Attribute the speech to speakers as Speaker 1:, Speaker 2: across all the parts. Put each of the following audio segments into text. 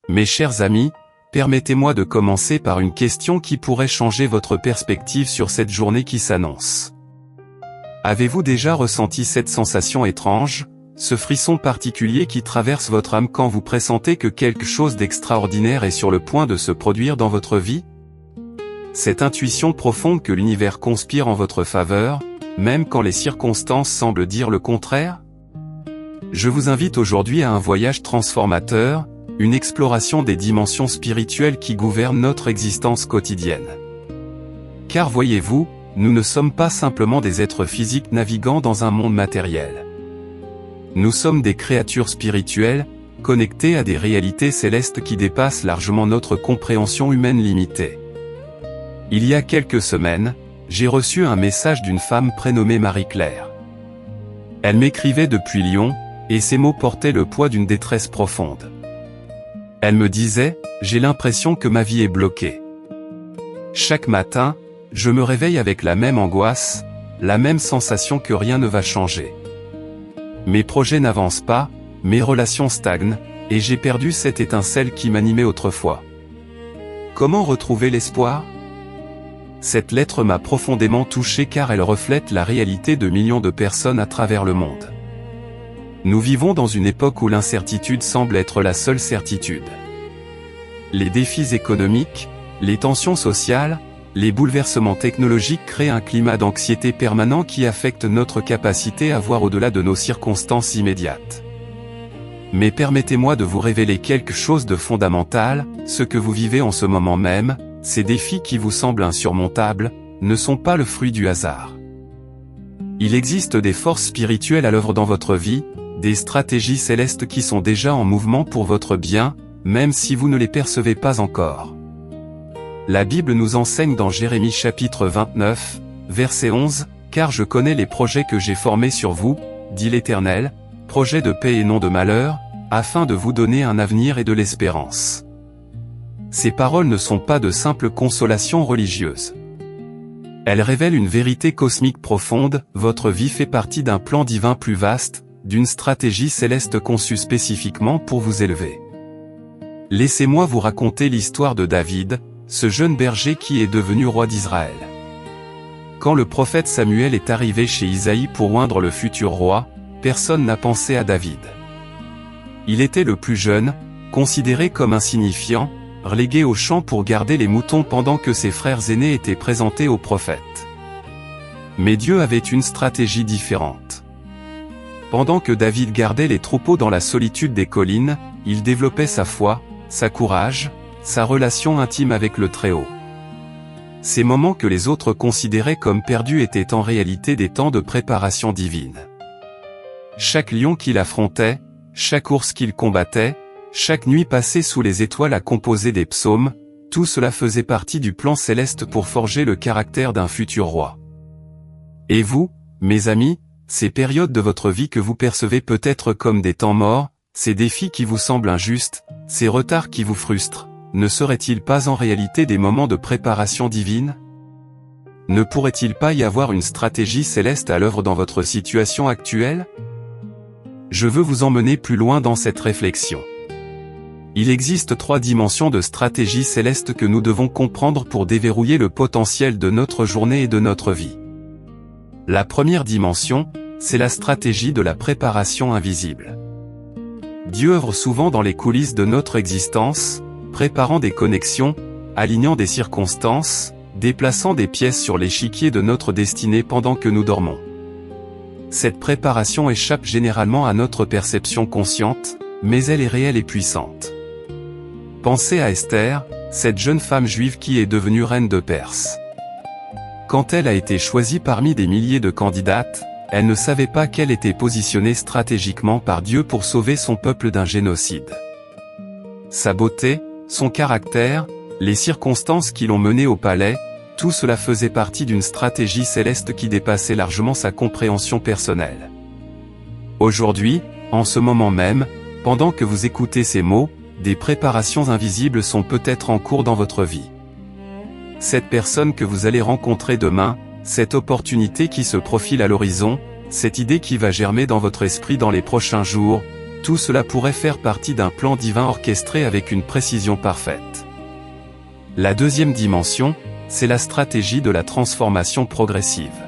Speaker 1: Mes chers amis, permettez-moi de commencer par une question qui pourrait changer votre perspective sur cette journée qui s'annonce. Avez-vous déjà ressenti cette sensation étrange, ce frisson particulier qui traverse votre âme quand vous pressentez que quelque chose d'extraordinaire est sur le point de se produire dans votre vie? Cette intuition profonde que l'univers conspire en votre faveur, même quand les circonstances semblent dire le contraire? Je vous invite aujourd'hui à un voyage transformateur, une exploration des dimensions spirituelles qui gouvernent notre existence quotidienne. Car voyez-vous, nous ne sommes pas simplement des êtres physiques naviguant dans un monde matériel. Nous sommes des créatures spirituelles, connectées à des réalités célestes qui dépassent largement notre compréhension humaine limitée. Il y a quelques semaines, j'ai reçu un message d'une femme prénommée Marie-Claire. Elle m'écrivait depuis Lyon, et ses mots portaient le poids d'une détresse profonde. Elle me disait, « J'ai l'impression que ma vie est bloquée. Chaque matin, je me réveille avec la même angoisse, la même sensation que rien ne va changer. Mes projets n'avancent pas, mes relations stagnent, et j'ai perdu cette étincelle qui m'animait autrefois. Comment retrouver l'espoir ?» Cette lettre m'a profondément touché car elle reflète la réalité de millions de personnes à travers le monde. Nous vivons dans une époque où l'incertitude semble être la seule certitude. Les défis économiques, les tensions sociales, les bouleversements technologiques créent un climat d'anxiété permanent qui affecte notre capacité à voir au-delà de nos circonstances immédiates. Mais permettez-moi de vous révéler quelque chose de fondamental, ce que vous vivez en ce moment même, ces défis qui vous semblent insurmontables, ne sont pas le fruit du hasard. Il existe des forces spirituelles à l'œuvre dans votre vie, des stratégies célestes qui sont déjà en mouvement pour votre bien, même si vous ne les percevez pas encore. La Bible nous enseigne dans Jérémie chapitre 29, verset 11, « Car je connais les projets que j'ai formés sur vous, dit l'Éternel, projets de paix et non de malheur, afin de vous donner un avenir et de l'espérance. » Ces paroles ne sont pas de simples consolations religieuses. Elles révèlent une vérité cosmique profonde, votre vie fait partie d'un plan divin plus vaste, d'une stratégie céleste conçue spécifiquement pour vous élever. Laissez-moi vous raconter l'histoire de David, ce jeune berger qui est devenu roi d'Israël. Quand le prophète Samuel est arrivé chez Isaïe pour oindre le futur roi, personne n'a pensé à David. Il était le plus jeune, considéré comme insignifiant, relégué au champ pour garder les moutons pendant que ses frères aînés étaient présentés au prophète. Mais Dieu avait une stratégie différente. Pendant que David gardait les troupeaux dans la solitude des collines, il développait sa foi, sa courage, sa relation intime avec le Très-Haut. Ces moments que les autres considéraient comme perdus étaient en réalité des temps de préparation divine. Chaque lion qu'il affrontait, chaque ours qu'il combattait, chaque nuit passée sous les étoiles à composer des psaumes, tout cela faisait partie du plan céleste pour forger le caractère d'un futur roi. Et vous, mes amis, ces périodes de votre vie que vous percevez peut-être comme des temps morts, ces défis qui vous semblent injustes, ces retards qui vous frustrent, ne seraient-ils pas en réalité des moments de préparation divine? Ne pourrait-il pas y avoir une stratégie céleste à l'œuvre dans votre situation actuelle? Je veux vous emmener plus loin dans cette réflexion. Il existe 3 dimensions de stratégie céleste que nous devons comprendre pour déverrouiller le potentiel de notre journée et de notre vie. La première dimension, c'est la stratégie de la préparation invisible. Dieu œuvre souvent dans les coulisses de notre existence, préparant des connexions, alignant des circonstances, déplaçant des pièces sur l'échiquier de notre destinée pendant que nous dormons. Cette préparation échappe généralement à notre perception consciente, mais elle est réelle et puissante. Pensez à Esther, cette jeune femme juive qui est devenue reine de Perse. Quand elle a été choisie parmi des milliers de candidates, elle ne savait pas qu'elle était positionnée stratégiquement par Dieu pour sauver son peuple d'un génocide. Sa beauté, son caractère, les circonstances qui l'ont menée au palais, tout cela faisait partie d'une stratégie céleste qui dépassait largement sa compréhension personnelle. Aujourd'hui, en ce moment même, pendant que vous écoutez ces mots, des préparations invisibles sont peut-être en cours dans votre vie. Cette personne que vous allez rencontrer demain, cette opportunité qui se profile à l'horizon, cette idée qui va germer dans votre esprit dans les prochains jours, tout cela pourrait faire partie d'un plan divin orchestré avec une précision parfaite. La deuxième dimension, c'est la stratégie de la transformation progressive.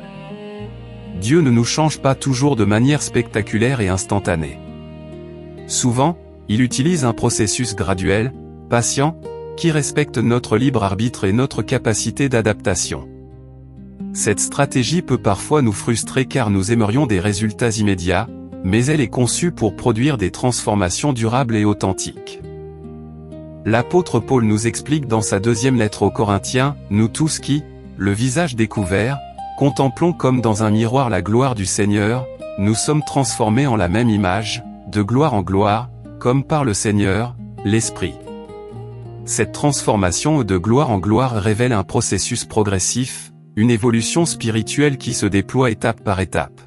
Speaker 1: Dieu ne nous change pas toujours de manière spectaculaire et instantanée. Souvent, il utilise un processus graduel, patient, qui respecte notre libre arbitre et notre capacité d'adaptation. Cette stratégie peut parfois nous frustrer car nous aimerions des résultats immédiats, mais elle est conçue pour produire des transformations durables et authentiques. L'apôtre Paul nous explique dans sa deuxième lettre aux Corinthiens, « Nous tous qui, le visage découvert, contemplons comme dans un miroir la gloire du Seigneur, nous sommes transformés en la même image, de gloire en gloire, comme par le Seigneur, l'Esprit. » Cette transformation de gloire en gloire révèle un processus progressif, une évolution spirituelle qui se déploie étape par étape.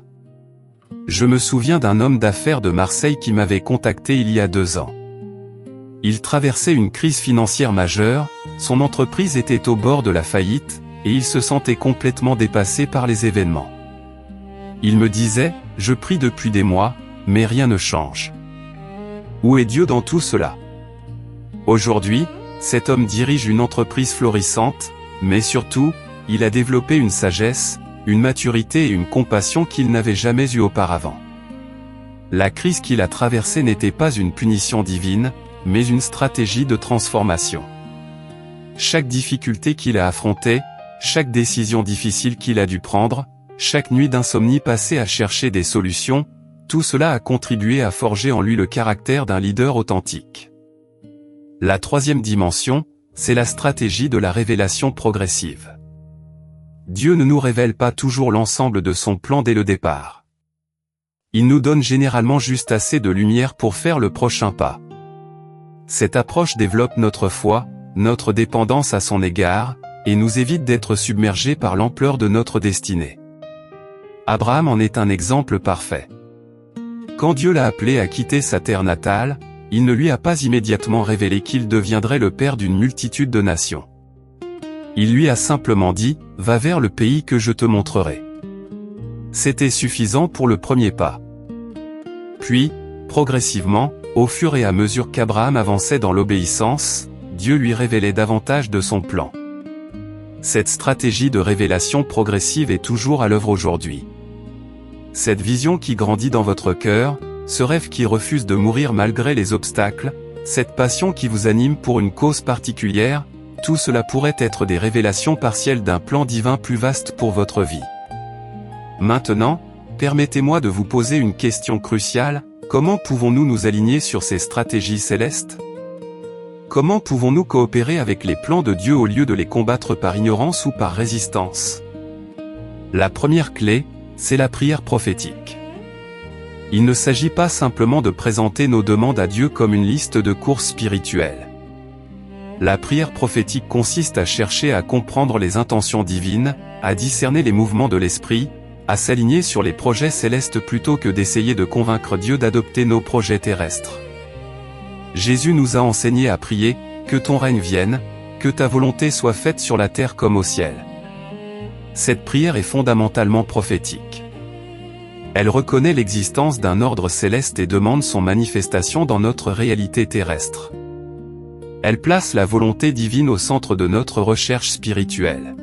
Speaker 1: Je me souviens d'un homme d'affaires de Marseille qui m'avait contacté il y a 2 ans. Il traversait une crise financière majeure, son entreprise était au bord de la faillite, et il se sentait complètement dépassé par les événements. Il me disait, « Je prie depuis des mois, mais rien ne change. Où est Dieu dans tout cela ?» Aujourd'hui, cet homme dirige une entreprise florissante, mais surtout, il a développé une sagesse, une maturité et une compassion qu'il n'avait jamais eue auparavant. La crise qu'il a traversée n'était pas une punition divine, mais une stratégie de transformation. Chaque difficulté qu'il a affrontée, chaque décision difficile qu'il a dû prendre, chaque nuit d'insomnie passée à chercher des solutions, tout cela a contribué à forger en lui le caractère d'un leader authentique. La troisième dimension, c'est la stratégie de la révélation progressive. Dieu ne nous révèle pas toujours l'ensemble de son plan dès le départ. Il nous donne généralement juste assez de lumière pour faire le prochain pas. Cette approche développe notre foi, notre dépendance à son égard, et nous évite d'être submergés par l'ampleur de notre destinée. Abraham en est un exemple parfait. Quand Dieu l'a appelé à quitter sa terre natale, il ne lui a pas immédiatement révélé qu'il deviendrait le père d'une multitude de nations. Il lui a simplement dit, « Va vers le pays que je te montrerai. » C'était suffisant pour le premier pas. Puis, progressivement, au fur et à mesure qu'Abraham avançait dans l'obéissance, Dieu lui révélait davantage de son plan. Cette stratégie de révélation progressive est toujours à l'œuvre aujourd'hui. Cette vision qui grandit dans votre cœur, ce rêve qui refuse de mourir malgré les obstacles, cette passion qui vous anime pour une cause particulière, tout cela pourrait être des révélations partielles d'un plan divin plus vaste pour votre vie. Maintenant, permettez-moi de vous poser une question cruciale, comment pouvons-nous nous aligner sur ces stratégies célestes ? Comment pouvons-nous coopérer avec les plans de Dieu au lieu de les combattre par ignorance ou par résistance ? La première clé, c'est la prière prophétique. Il ne s'agit pas simplement de présenter nos demandes à Dieu comme une liste de courses spirituelles. La prière prophétique consiste à chercher à comprendre les intentions divines, à discerner les mouvements de l'esprit, à s'aligner sur les projets célestes plutôt que d'essayer de convaincre Dieu d'adopter nos projets terrestres. Jésus nous a enseigné à prier, « Que ton règne vienne, que ta volonté soit faite sur la terre comme au ciel. » Cette prière est fondamentalement prophétique. Elle reconnaît l'existence d'un ordre céleste et demande son manifestation dans notre réalité terrestre. Elle place la volonté divine au centre de notre recherche spirituelle.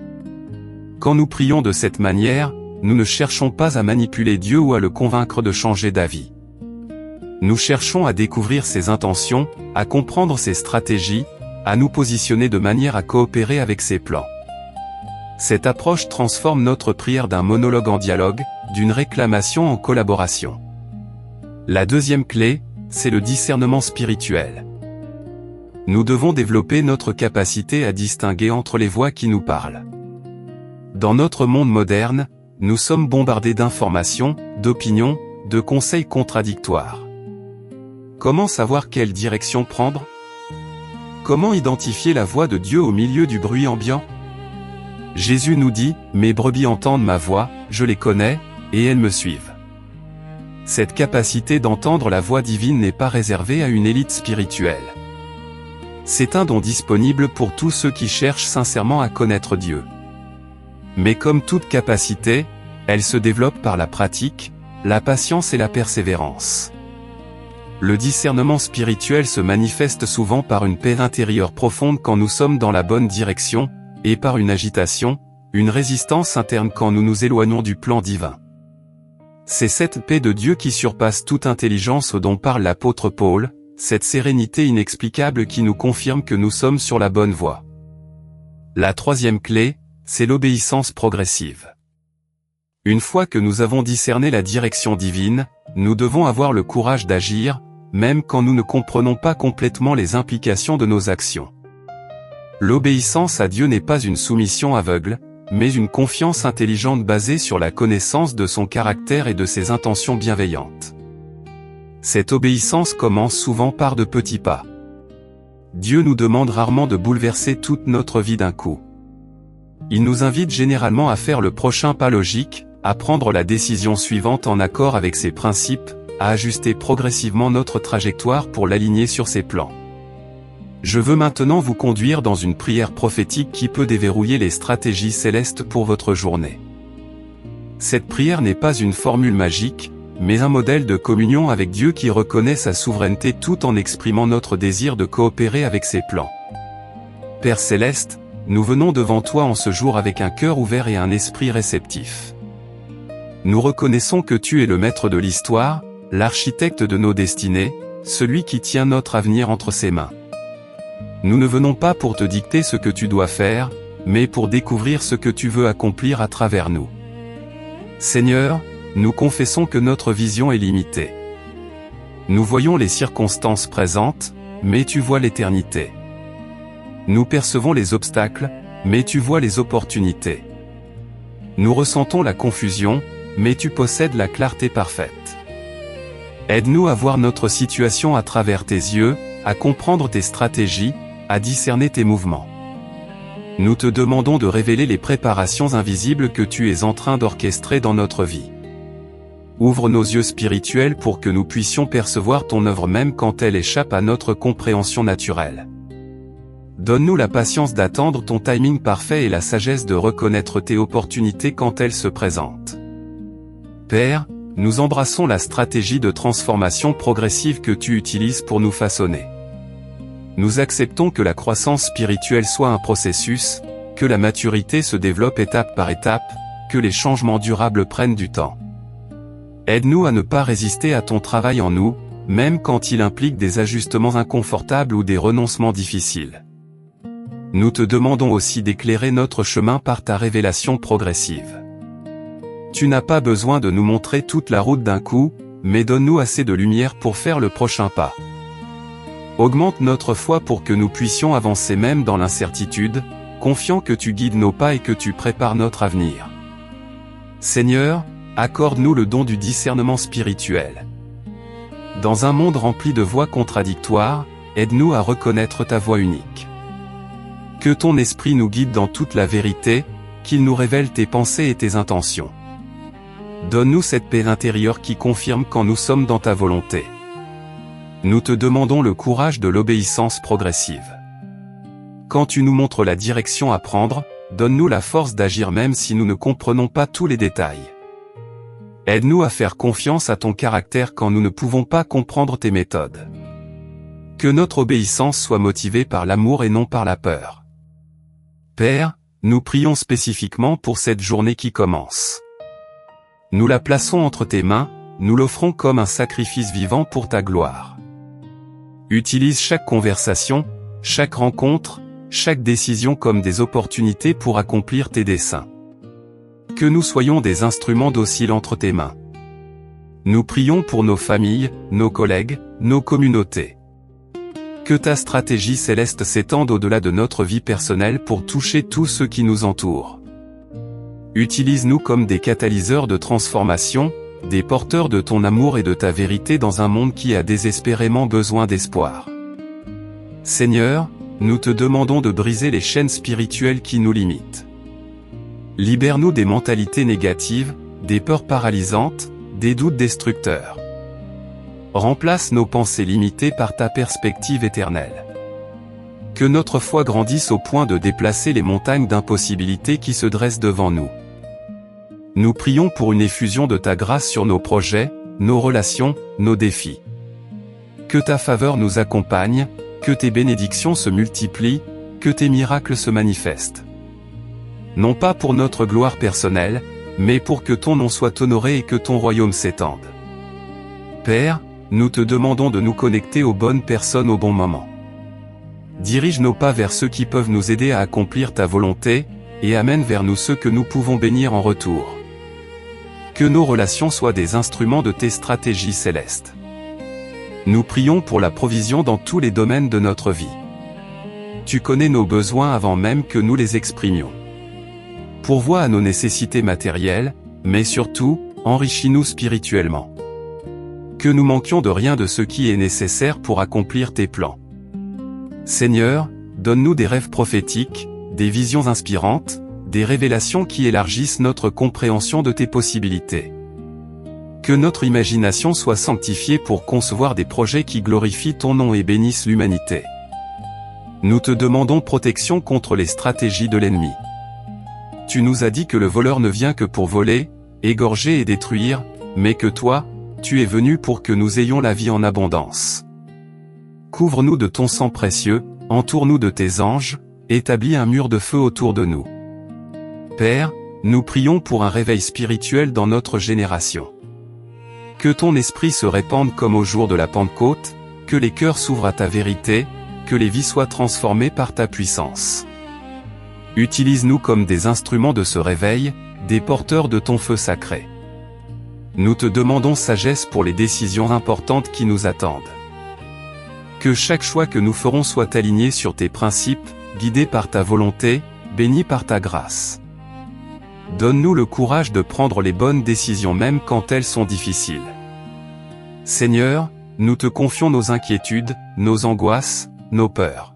Speaker 1: Quand nous prions de cette manière, nous ne cherchons pas à manipuler Dieu ou à le convaincre de changer d'avis. Nous cherchons à découvrir ses intentions, à comprendre ses stratégies, à nous positionner de manière à coopérer avec ses plans. Cette approche transforme notre prière d'un monologue en dialogue, d'une réclamation en collaboration. La deuxième clé, c'est le discernement spirituel. Nous devons développer notre capacité à distinguer entre les voix qui nous parlent. Dans notre monde moderne, nous sommes bombardés d'informations, d'opinions, de conseils contradictoires. Comment savoir quelle direction prendre ? Comment identifier la voix de Dieu au milieu du bruit ambiant ? Jésus nous dit, « Mes brebis entendent ma voix, je les connais, et elles me suivent. » Cette capacité d'entendre la voix divine n'est pas réservée à une élite spirituelle. C'est un don disponible pour tous ceux qui cherchent sincèrement à connaître Dieu. Mais comme toute capacité, elle se développe par la pratique, la patience et la persévérance. Le discernement spirituel se manifeste souvent par une paix intérieure profonde quand nous sommes dans la bonne direction, et par une agitation, une résistance interne quand nous nous éloignons du plan divin. C'est cette paix de Dieu qui surpasse toute intelligence dont parle l'apôtre Paul, cette sérénité inexplicable qui nous confirme que nous sommes sur la bonne voie. La troisième clé, c'est l'obéissance progressive. Une fois que nous avons discerné la direction divine, nous devons avoir le courage d'agir, même quand nous ne comprenons pas complètement les implications de nos actions. L'obéissance à Dieu n'est pas une soumission aveugle, mais une confiance intelligente basée sur la connaissance de son caractère et de ses intentions bienveillantes. Cette obéissance commence souvent par de petits pas. Dieu nous demande rarement de bouleverser toute notre vie d'un coup. Il nous invite généralement à faire le prochain pas logique, à prendre la décision suivante en accord avec ses principes, à ajuster progressivement notre trajectoire pour l'aligner sur ses plans. Je veux maintenant vous conduire dans une prière prophétique qui peut déverrouiller les stratégies célestes pour votre journée. Cette prière n'est pas une formule magique, mais un modèle de communion avec Dieu qui reconnaît sa souveraineté tout en exprimant notre désir de coopérer avec ses plans. Père Céleste, nous venons devant toi en ce jour avec un cœur ouvert et un esprit réceptif. Nous reconnaissons que tu es le maître de l'histoire, l'architecte de nos destinées, celui qui tient notre avenir entre ses mains. Nous ne venons pas pour te dicter ce que tu dois faire, mais pour découvrir ce que tu veux accomplir à travers nous. Seigneur, nous confessons que notre vision est limitée. Nous voyons les circonstances présentes, mais tu vois l'éternité. Nous percevons les obstacles, mais tu vois les opportunités. Nous ressentons la confusion, mais tu possèdes la clarté parfaite. Aide-nous à voir notre situation à travers tes yeux, à comprendre tes stratégies, à discerner tes mouvements. Nous te demandons de révéler les préparations invisibles que tu es en train d'orchestrer dans notre vie. Ouvre nos yeux spirituels pour que nous puissions percevoir ton œuvre même quand elle échappe à notre compréhension naturelle. Donne-nous la patience d'attendre ton timing parfait et la sagesse de reconnaître tes opportunités quand elles se présentent. Père, nous embrassons la stratégie de transformation progressive que tu utilises pour nous façonner. Nous acceptons que la croissance spirituelle soit un processus, que la maturité se développe étape par étape, que les changements durables prennent du temps. Aide-nous à ne pas résister à ton travail en nous, même quand il implique des ajustements inconfortables ou des renoncements difficiles. Nous te demandons aussi d'éclairer notre chemin par ta révélation progressive. Tu n'as pas besoin de nous montrer toute la route d'un coup, mais donne-nous assez de lumière pour faire le prochain pas. Augmente notre foi pour que nous puissions avancer même dans l'incertitude, confiant que tu guides nos pas et que tu prépares notre avenir. Seigneur, accorde-nous le don du discernement spirituel. Dans un monde rempli de voix contradictoires, aide-nous à reconnaître ta voix unique. Que ton esprit nous guide dans toute la vérité, qu'il nous révèle tes pensées et tes intentions. Donne-nous cette paix intérieure qui confirme quand nous sommes dans ta volonté. Nous te demandons le courage de l'obéissance progressive. Quand tu nous montres la direction à prendre, donne-nous la force d'agir même si nous ne comprenons pas tous les détails. Aide-nous à faire confiance à ton caractère quand nous ne pouvons pas comprendre tes méthodes. Que notre obéissance soit motivée par l'amour et non par la peur. Père, nous prions spécifiquement pour cette journée qui commence. Nous la plaçons entre tes mains, nous l'offrons comme un sacrifice vivant pour ta gloire. Utilise chaque conversation, chaque rencontre, chaque décision comme des opportunités pour accomplir tes desseins. Que nous soyons des instruments dociles entre tes mains. Nous prions pour nos familles, nos collègues, nos communautés. Que ta stratégie céleste s'étende au-delà de notre vie personnelle pour toucher tous ceux qui nous entourent. Utilise-nous comme des catalyseurs de transformation, des porteurs de ton amour et de ta vérité dans un monde qui a désespérément besoin d'espoir. Seigneur, nous te demandons de briser les chaînes spirituelles qui nous limitent. Libère-nous des mentalités négatives, des peurs paralysantes, des doutes destructeurs. Remplace nos pensées limitées par ta perspective éternelle. Que notre foi grandisse au point de déplacer les montagnes d'impossibilités qui se dressent devant nous. Nous prions pour une effusion de ta grâce sur nos projets, nos relations, nos défis. Que ta faveur nous accompagne, que tes bénédictions se multiplient, que tes miracles se manifestent. Non pas pour notre gloire personnelle, mais pour que ton nom soit honoré et que ton royaume s'étende. Père, nous te demandons de nous connecter aux bonnes personnes au bon moment. Dirige nos pas vers ceux qui peuvent nous aider à accomplir ta volonté, et amène vers nous ceux que nous pouvons bénir en retour. Que nos relations soient des instruments de tes stratégies célestes. Nous prions pour la provision dans tous les domaines de notre vie. Tu connais nos besoins avant même que nous les exprimions. Pourvois à nos nécessités matérielles, mais surtout, enrichis-nous spirituellement. Que nous manquions de rien de ce qui est nécessaire pour accomplir tes plans. Seigneur, donne-nous des rêves prophétiques, des visions inspirantes, des révélations qui élargissent notre compréhension de tes possibilités. Que notre imagination soit sanctifiée pour concevoir des projets qui glorifient ton nom et bénissent l'humanité. Nous te demandons protection contre les stratégies de l'ennemi. Tu nous as dit que le voleur ne vient que pour voler, égorger et détruire, mais que toi, tu es venu pour que nous ayons la vie en abondance. Couvre-nous de ton sang précieux, entoure-nous de tes anges, établis un mur de feu autour de nous. Père, nous prions pour un réveil spirituel dans notre génération. Que ton esprit se répande comme au jour de la Pentecôte, que les cœurs s'ouvrent à ta vérité, que les vies soient transformées par ta puissance. Utilise-nous comme des instruments de ce réveil, des porteurs de ton feu sacré. Nous te demandons sagesse pour les décisions importantes qui nous attendent. Que chaque choix que nous ferons soit aligné sur tes principes, guidé par ta volonté, béni par ta grâce. Donne-nous le courage de prendre les bonnes décisions même quand elles sont difficiles. Seigneur, nous te confions nos inquiétudes, nos angoisses, nos peurs.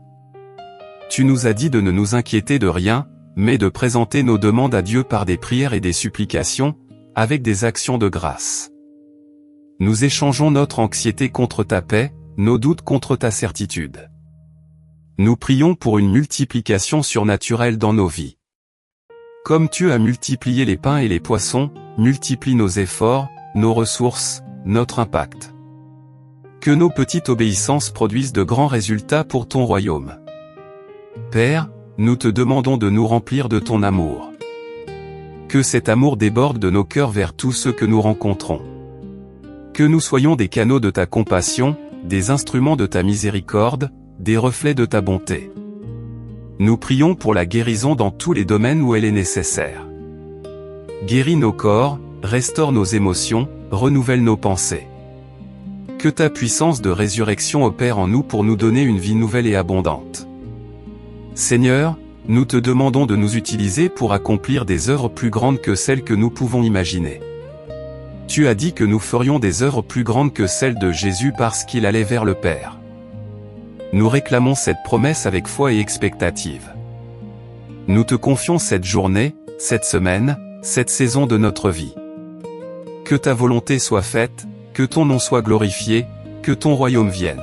Speaker 1: Tu nous as dit de ne nous inquiéter de rien, mais de présenter nos demandes à Dieu par des prières et des supplications, avec des actions de grâce. Nous échangeons notre anxiété contre ta paix, nos doutes contre ta certitude. Nous prions pour une multiplication surnaturelle dans nos vies. Comme tu as multiplié les pains et les poissons, multiplie nos efforts, nos ressources, notre impact. Que nos petites obéissances produisent de grands résultats pour ton royaume. Père, nous te demandons de nous remplir de ton amour. Que cet amour déborde de nos cœurs vers tous ceux que nous rencontrons. Que nous soyons des canaux de ta compassion, des instruments de ta miséricorde, des reflets de ta bonté. Nous prions pour la guérison dans tous les domaines où elle est nécessaire. Guéris nos corps, restaure nos émotions, renouvelle nos pensées. Que ta puissance de résurrection opère en nous pour nous donner une vie nouvelle et abondante. Seigneur, nous te demandons de nous utiliser pour accomplir des œuvres plus grandes que celles que nous pouvons imaginer. Tu as dit que nous ferions des œuvres plus grandes que celles de Jésus parce qu'il allait vers le Père. Nous réclamons cette promesse avec foi et expectative. Nous te confions cette journée, cette semaine, cette saison de notre vie. Que ta volonté soit faite, que ton nom soit glorifié, que ton royaume vienne.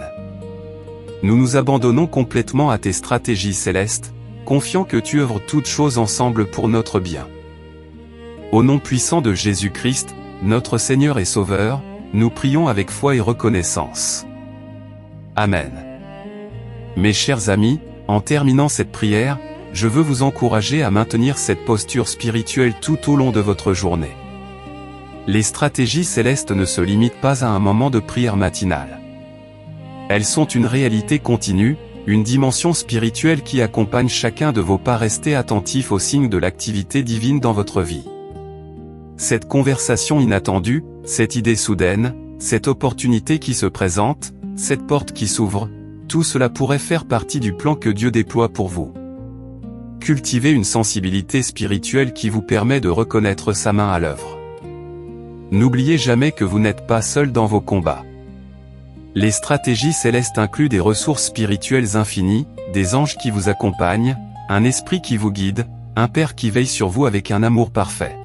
Speaker 1: Nous nous abandonnons complètement à tes stratégies célestes, confiant que tu œuvres toutes choses ensemble pour notre bien. Au nom puissant de Jésus-Christ, notre Seigneur et Sauveur, nous prions avec foi et reconnaissance. Amen. Mes chers amis, en terminant cette prière, je veux vous encourager à maintenir cette posture spirituelle tout au long de votre journée. Les stratégies célestes ne se limitent pas à un moment de prière matinale. Elles sont une réalité continue, une dimension spirituelle qui accompagne chacun de vos pas. Restez attentifs aux signes de l'activité divine dans votre vie. Cette conversation inattendue, cette idée soudaine, cette opportunité qui se présente, cette porte qui s'ouvre, tout cela pourrait faire partie du plan que Dieu déploie pour vous. Cultivez une sensibilité spirituelle qui vous permet de reconnaître sa main à l'œuvre. N'oubliez jamais que vous n'êtes pas seul dans vos combats. Les stratégies célestes incluent des ressources spirituelles infinies, des anges qui vous accompagnent, un esprit qui vous guide, un Père qui veille sur vous avec un amour parfait.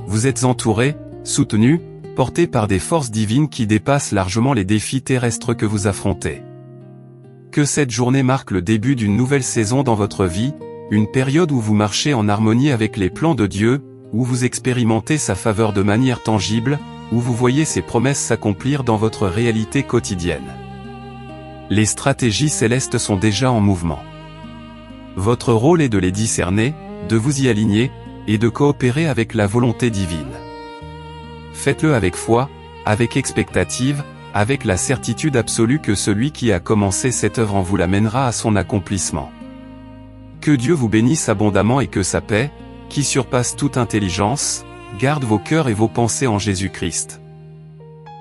Speaker 1: Vous êtes entouré, soutenu, porté par des forces divines qui dépassent largement les défis terrestres que vous affrontez. Que cette journée marque le début d'une nouvelle saison dans votre vie, une période où vous marchez en harmonie avec les plans de Dieu, où vous expérimentez sa faveur de manière tangible, où vous voyez ses promesses s'accomplir dans votre réalité quotidienne. Les stratégies célestes sont déjà en mouvement. Votre rôle est de les discerner, de vous y aligner, et de coopérer avec la volonté divine. Faites-le avec foi, avec expectative, avec la certitude absolue que celui qui a commencé cette œuvre en vous l'amènera à son accomplissement. Que Dieu vous bénisse abondamment et que sa paix, qui surpasse toute intelligence, garde vos cœurs et vos pensées en Jésus-Christ.